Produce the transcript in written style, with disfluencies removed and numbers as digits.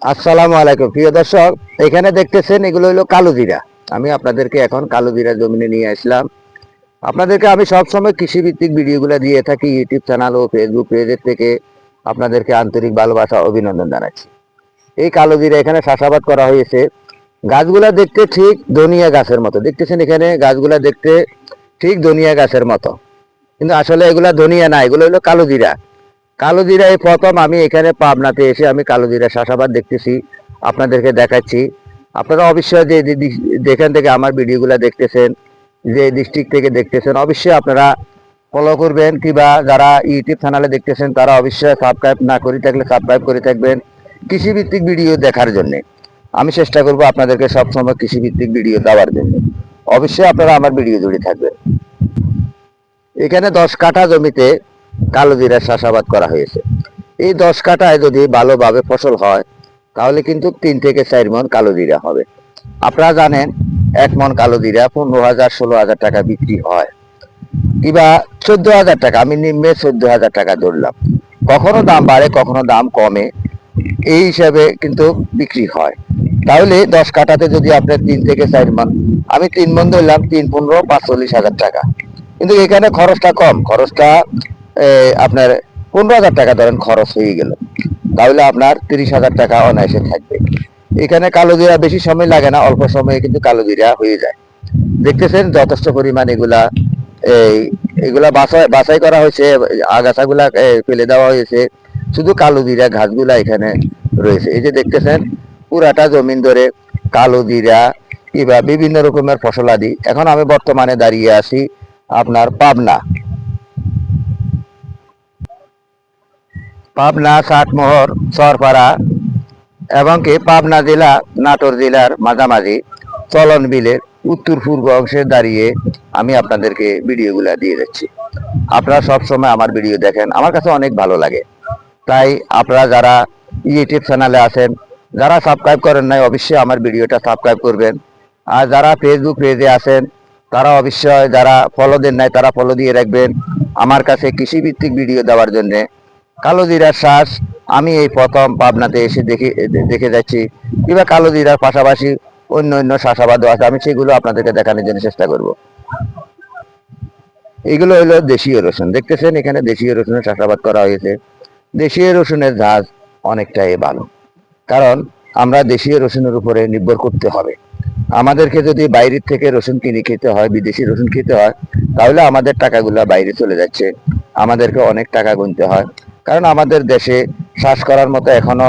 আসসালামু আলাইকুম প্রিয় দর্শক, এখানে দেখতেছেন এগুলো হলো কালো জিরা। আমি আপনাদেরকে এখন কালো জিরা জমিনে নিয়ে আসলাম। আপনাদেরকে আমি সবসময় কৃষিভিত্তিক ভিডিওগুলো দিয়ে থাকি ইউটিউব চ্যানেল ও ফেসবুক পেজের থেকে। আপনাদেরকে আন্তরিক ভালোবাসা অভিনন্দন জানাচ্ছি। এই কালো জিরা এখানে চাষাবাদ করা হয়েছে। গাছগুলা দেখতে ঠিক ধনিয়া গাছের মতো, দেখতেছেন এখানে গাছগুলা দেখতে ঠিক ধনিয়া গাছের মতো, কিন্তু আসলে এগুলা ধনিয়া না, এগুলো হলো কালো জিরা। কালো জিরা এই প্রথম আমি এখানে পাবনাতে এসে আমি কালো জিরা চাষাবাদ দেখতেছি, আপনাদেরকে দেখাচ্ছি। আপনারা অবশ্যই যেখান থেকে আমার ভিডিওগুলো দেখতেছেন, যে ডিস্ট্রিক্ট থেকে দেখতেছেন, অবশ্যই আপনারা ফলো করবেন, কিংবা যারা ইউটিউব চ্যানেলে দেখতেছেন তারা অবশ্যই সাবস্ক্রাইব না করে থাকলে সাবস্ক্রাইব করে থাকবেন কৃষিভিত্তিক ভিডিও দেখার জন্য। আমি চেষ্টা করব আপনাদেরকে সবসময় কৃষিভিত্তিক ভিডিও দেওয়ার জন্য। অবশ্যই আপনারা আমার ভিডিও জুড়ে থাকবেন। এখানে 10 কাঠা জমিতে কালো জিরার চাষাবাদ করা হয়েছে। এই 10 কাঠায় যদি ভালোভাবে ফসল হয় তাহলে কিন্তু 3 থেকে 4 মণ কালো জিরা হবে। আপনারা জানেন 1 মণ কালো জিরা 15,000 16,000 টাকা বিক্রি হয়, কিংবা 14,000 টাকা, আমি নিম্নে 14,000 টাকা ধরলাম। কখনো দাম বাড়ে কখনো দাম কমে, এই হিসাবে কিন্তু বিক্রি হয়। তাহলে 10 কাঠাতে যদি আপনার 3 থেকে 4 মণ, আমি 3 মণ ধরলাম, 3 15 45,000 টাকা। কিন্তু এখানে খরচটা কম, খরচটা আপনার 15,000 টাকা ধরেন খরচ হয়ে গেল, তাহলে আপনার 30,000 টাকা অনায়াসে থাকবে। এখানে কালো জিরা বেশি সময় লাগে না, অল্প সময়ে কিন্তু কালো জিরা হয়ে যায়। দেখতেছেন যথেষ্ট পরিমাণ এগুলা এই এগুলা বাছাই করা হয়েছে, আগাছাগুলা ফেলে দেওয়া হয়েছে, শুধু কালো জিরা ঘাসগুলা এখানে রয়েছে। এই যে দেখতেছেন পুরাটা জমিন ধরে কালো জিরা কিংবা বিভিন্ন রকমের ফসলাদি। এখন আমি বর্তমানে দাঁড়িয়ে আছি আপনার পাবনা সাতমোহর চরপাড়া, এবং কি পাবনা জেলা নাটোর জেলার মাঝামাঝি চলন বিলের উত্তর পূর্ব অংশে দাঁড়িয়ে আমি আপনাদেরকে ভিডিওগুলা দিয়ে যাচ্ছি। আপনারা সবসময় আমার ভিডিও দেখেন, আমার কাছে অনেক ভালো লাগে। তাই আপনারা যারা ইউটিউব চ্যানেলে আছেন, যারা সাবস্ক্রাইব করেন নাই, অবশ্যই আমার ভিডিওটা সাবস্ক্রাইব করবেন। আর যারা ফেসবুক পেজে আছেন তারা অবশ্যই, যারা ফলো দেন নাই তারা ফলো দিয়ে রাখবেন আমার কাছে কৃষিভিত্তিক ভিডিও দেওয়ার জন্যে। কালো জিরার শ্বাস আমি এই প্রথম পাবনাতে এসে দেখে যাচ্ছি, কিংবা কালো জিরার পাশাপাশি অন্য অন্য চাষাবাদও আছে, আমি সেগুলো আপনাদেরকে দেখানোর জন্য চেষ্টা করব। এগুলো হলো দেশীয় রসুন, দেখতেছেন এখানে দেশীয় রসুনের চাষাবাদ করা হয়েছে। দেশীয় রসুনের ঝাঁজ অনেকটাই ভালো, কারণ আমরা দেশীয় রসুনের উপরে নির্ভর করতে হবে। আমাদেরকে যদি বাইরের থেকে রসুন কিনে খেতে হয়, বিদেশি রসুন খেতে হয়, তাহলে আমাদের টাকাগুলা বাইরে চলে যাচ্ছে, আমাদেরকে অনেক টাকা গুনতে হয়। কারণ আমাদের দেশে চাষ করার মতো এখনো